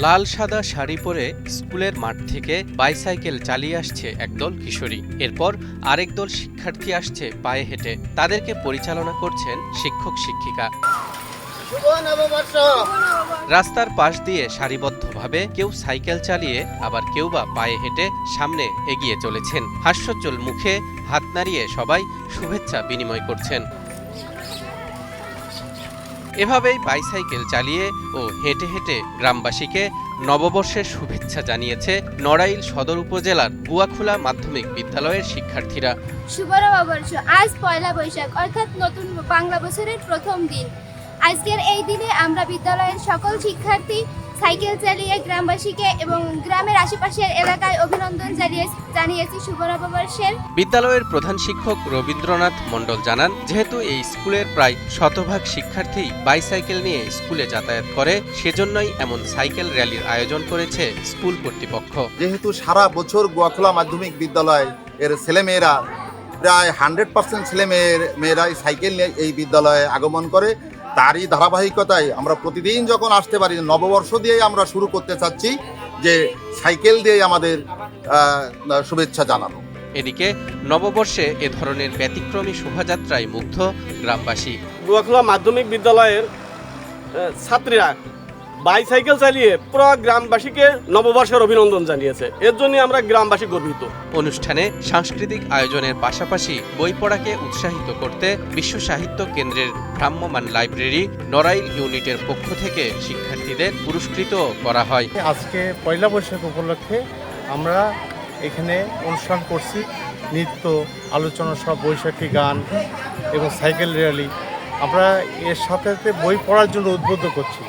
লাল সাদা শাড়ি পরে স্কুলের মাঠ থেকে বাইসাইকেল চালিয়ে আসছে একদল কিশোরী। এরপর আরেক দল শিক্ষার্থী আসছে পায়ে হেঁটে। তাদেরকে পরিচালনা করছেন শিক্ষক শিক্ষিকা। রাস্তার পাশ দিয়ে সারিবদ্ধভাবে কেউ সাইকেল চালিয়ে আবার কেউ বা পায়ে হেঁটে সামনে এগিয়ে চলেছেন। হাস্যোজ্জ্বল মুখে হাত নাড়িয়ে সবাই শুভেচ্ছা বিনিময় করছেন। এভাবেই বাইসাইকেল চালিয়ে ও হেঁটে হেঁটে গ্রামবাসীকে নববর্ষের শুভেচ্ছা জানিয়েছে নড়াইল সদর উপজেলার গুয়াখোলা মাধ্যমিক বিদ্যালয়ের শিক্ষার্থীরা। শুভ নববর্ষ। আজ পয়লা বৈশাখ অর্থাৎ নতুন বাংলা বছরের প্রথম দিন। আজকের এই দিনে আমরা বিদ্যালয়ের সকল শিক্ষার্থী সাইকেল চালিয়ে গ্রামবাসীকে এবং গ্রামের আশেপাশের এলাকায় অভিনন্দন জানিয়েছি শুভ নববর্ষের। বিদ্যালয়ের প্রধান শিক্ষক রবীন্দ্রনাথ মণ্ডল জানান, যেহেতু এই স্কুলের প্রায় শতভাগ শিক্ষার্থী বাইসাইকেল নিয়ে স্কুলে যাতায়াত করে, সেজন্যই এমন সাইকেল র্যালির আয়োজন করেছে স্কুল কর্তৃপক্ষ। যেহেতু সারা বছর গুয়াখোলা মাধ্যমিক বিদ্যালয় এর ছেলেমেয়েরা প্রায় 100% ছেলেমেয়েরা সাইকেল নিয়ে এই বিদ্যালয়ে আগমন করে, তারই ধারাবাহিকতায় আমরা প্রতিদিন যখন আসতে পারি, নববর্ষ দিয়েই আমরা শুরু করতে চাচ্ছি যে সাইকেল দিয়ে আমাদের শুভেচ্ছা জানানো। এদিকে নববর্ষে এ ধরনের ব্যতিক্রমী শোভাযাত্রায় মুগ্ধ গ্রামবাসী। গুয়াখোলা মাধ্যমিক বিদ্যালয়ের ছাত্রীরা বাইসাইকেল চালিয়ে পুরো গ্রামবাসীকে নববর্ষের অভিনন্দন জানিয়েছে। এর জন্য আমরা গ্রামবাসী গর্বিত। অনুষ্ঠানে সাংস্কৃতিক আয়োজনের পাশাপাশি বই পড়াকে উৎসাহিত করতে বিশ্ব সাহিত্য কেন্দ্রের ভ্রাম্যমাণ লাইব্রেরি নড়াইল ইউনিটের পক্ষ থেকে শিক্ষার্থীদের পুরস্কৃত করা হয়। আজকে পয়লা বৈশাখ উপলক্ষে আমরা এখানে অনুষ্ঠান করছি, নৃত্য, আলোচনা সব, বৈশাখী গান এবং সাইকেল র্যালি। আমরা এর সাথে বই পড়ার জন্য উদ্বুদ্ধ করছি।